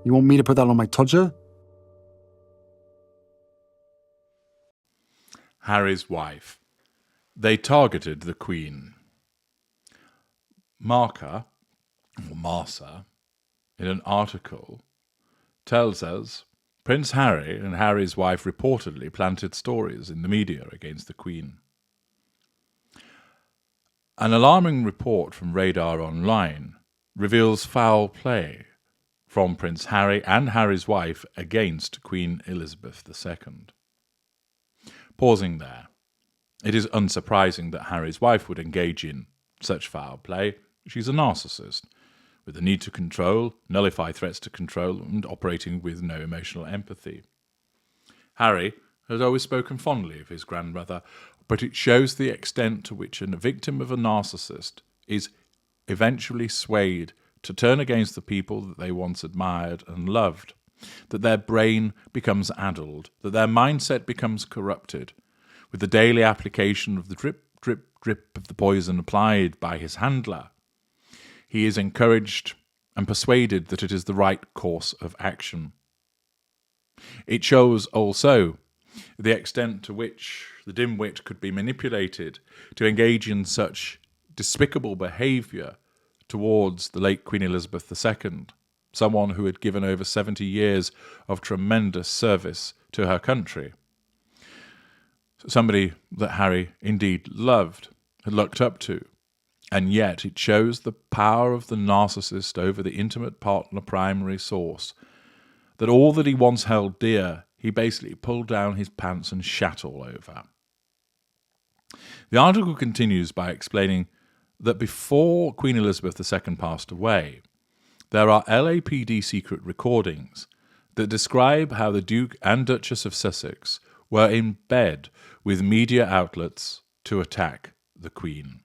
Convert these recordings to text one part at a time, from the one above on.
You want me to put that on my Tudor? Harry's wife. They targeted the Queen. Markle, or Marsa, in an article, tells us Prince Harry and Harry's wife reportedly planted stories in the media against the Queen. An alarming report from Radar Online reveals foul play from Prince Harry and Harry's wife against Queen Elizabeth II. Pausing there, it is unsurprising that Harry's wife would engage in such foul play. She's a narcissist, with the need to control, nullify threats to control, and operating with no emotional empathy. Harry has always spoken fondly of his grandmother, but it shows the extent to which a victim of a narcissist is eventually swayed to turn against the people that they once admired and loved, that their brain becomes addled, that their mindset becomes corrupted, with the daily application of the drip, drip, drip of the poison applied by his handler. He is encouraged and persuaded that it is the right course of action. It shows also the extent to which the dimwit could be manipulated to engage in such despicable behaviour towards the late Queen Elizabeth II, someone who had given over 70 years of tremendous service to her country. Somebody that Harry indeed loved, had looked up to, and yet it shows the power of the narcissist over the intimate partner primary source, that all that he once held dear, he basically pulled down his pants and shat all over. The article continues by explaining that before Queen Elizabeth II passed away, there are LAPD secret recordings that describe how the Duke and Duchess of Sussex were in bed with media outlets to attack the Queen.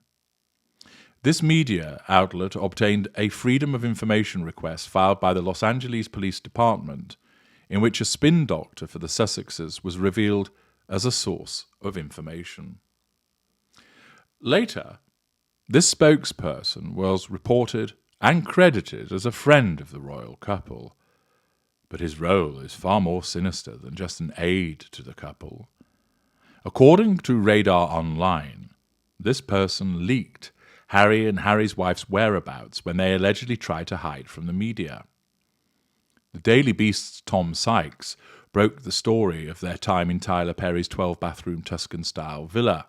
This media outlet obtained a Freedom of Information request filed by the Los Angeles Police Department, in which a spin doctor for the Sussexes was revealed as a source of information. Later, this spokesperson was reported and credited as a friend of the royal couple, but his role is far more sinister than just an aide to the couple. According to Radar Online, this person leaked Harry and Harry's wife's whereabouts when they allegedly tried to hide from the media. The Daily Beast's Tom Sykes broke the story of their time in Tyler Perry's 12-bathroom Tuscan-style villa.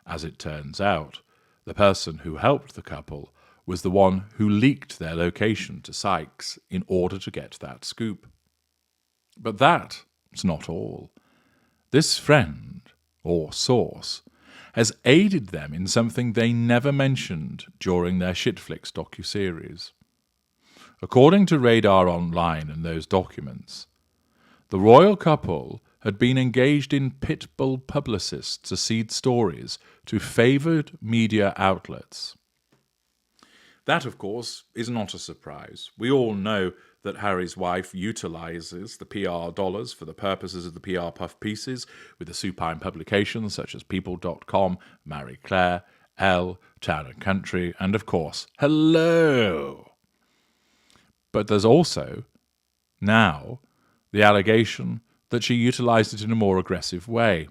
As it turns out, the person who helped the couple was the one who leaked their location to Sykes in order to get that scoop. But that's not all. This friend, or source, has aided them in something they never mentioned during their Shitflix docuseries. According to Radar Online and those documents, the royal couple had been engaged in pitbull publicists to seed stories to favoured media outlets. That, of course, is not a surprise. We all know that Harry's wife utilises the PR dollars for the purposes of the PR puff pieces with the supine publications such as People.com, Marie Claire, Elle, Town and Country, and of course, Hello! But there's also, now, the allegation that she utilised it in a more aggressive way.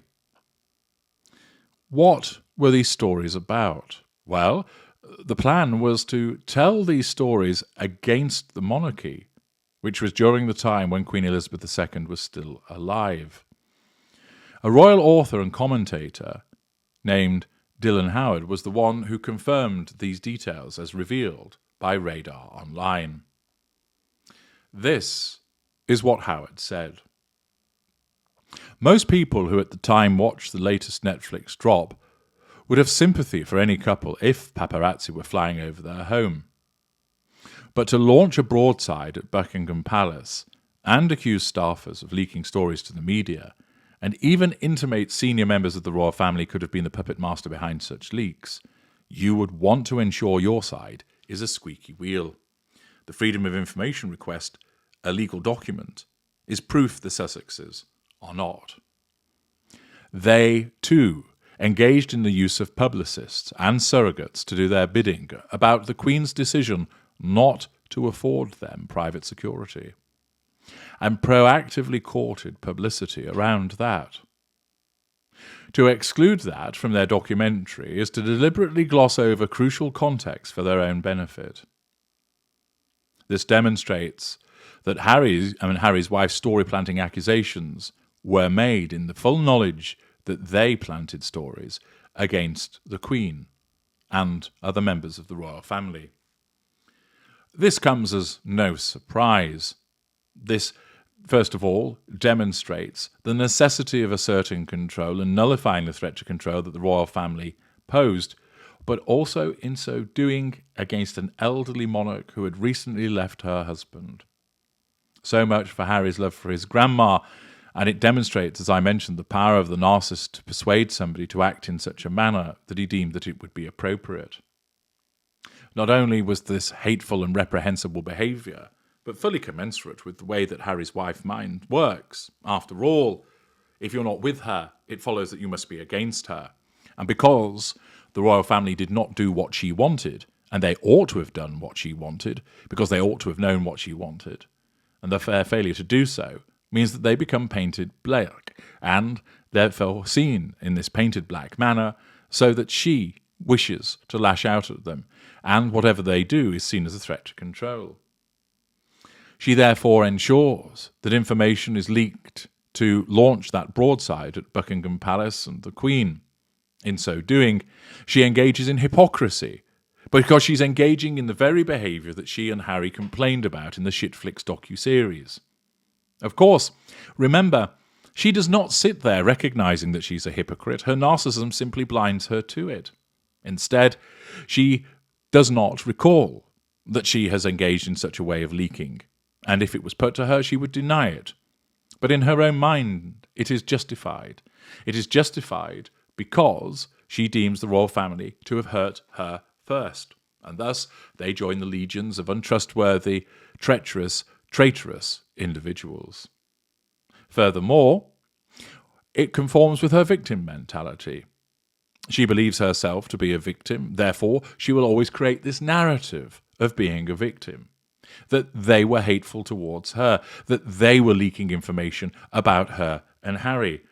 What were these stories about? Well, the plan was to tell these stories against the monarchy, which was during the time when Queen Elizabeth II was still alive. A royal author and commentator named Dylan Howard was the one who confirmed these details as revealed by Radar Online. This is what Howard said. Most people who at the time watched the latest Netflix drop would have sympathy for any couple if paparazzi were flying over their home. But to launch a broadside at Buckingham Palace and accuse staffers of leaking stories to the media, and even intimate senior members of the royal family could have been the puppet master behind such leaks, you would want to ensure your side is a squeaky wheel. The Freedom of Information request, a legal document, is proof the Sussexes are not. They, too, engaged in the use of publicists and surrogates to do their bidding about the Queen's decision not to afford them private security. and proactively courted publicity around that. To exclude that from their documentary is to deliberately gloss over crucial context for their own benefit. This demonstrates that Harry's wife's story-planting accusations were made in the full knowledge that they planted stories against the Queen and other members of the royal family. This comes as no surprise. This, first of all, demonstrates the necessity of asserting control and nullifying the threat to control that the royal family posed, but also in so doing against an elderly monarch who had recently left her husband. So much for Harry's love for his grandma, and it demonstrates, as I mentioned, the power of the narcissist to persuade somebody to act in such a manner that he deemed that it would be appropriate. Not only was this hateful and reprehensible behaviour, but fully commensurate with the way that Harry's wife's mind works. After all, if you're not with her, it follows that you must be against her. And because the royal family did not do what she wanted, and they ought to have done what she wanted, because they ought to have known what she wanted, and their failure to do so means that they become painted black, and therefore seen in this painted black manner, so that she wishes to lash out at them, and whatever they do is seen as a threat to control. She therefore ensures that information is leaked to launch that broadside at Buckingham Palace and the Queen. In so doing, she engages in hypocrisy, because she's engaging in the very behaviour that she and Harry complained about in the Shitflix docuseries. Of course, remember, she does not sit there recognising that she's a hypocrite. Her narcissism simply blinds her to it. Instead, she does not recall that she has engaged in such a way of leaking, and if it was put to her, she would deny it. But in her own mind, it is justified. It is justified because she deems the royal family to have hurt her first, and thus they join the legions of untrustworthy, treacherous individuals. Furthermore, it conforms with her victim mentality. She believes herself to be a victim, therefore she will always create this narrative of being a victim, that they were hateful towards her, that they were leaking information about her and Harry.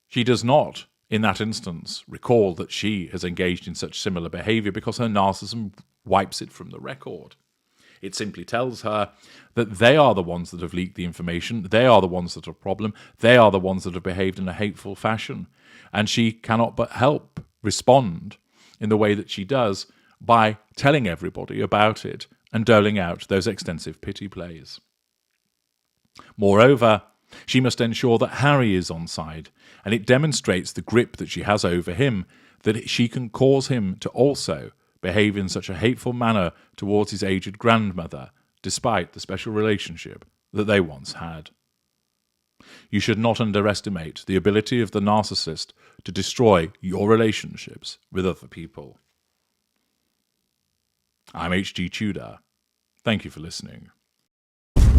She does not, in that instance, recall that she has engaged in such similar behaviour because her narcissism wipes it from the record. It simply tells her that they are the ones that have leaked the information, they are the ones that are a problem, they are the ones that have behaved in a hateful fashion, and she cannot but help respond in the way that she does by telling everybody about it and doling out those extensive pity plays. Moreover, she must ensure that Harry is on side, and it demonstrates the grip that she has over him, that she can cause him to also behave in such a hateful manner towards his aged grandmother, despite the special relationship that they once had. You should not underestimate the ability of the narcissist to destroy your relationships with other people. I'm H.G. Tudor. Thank you for listening.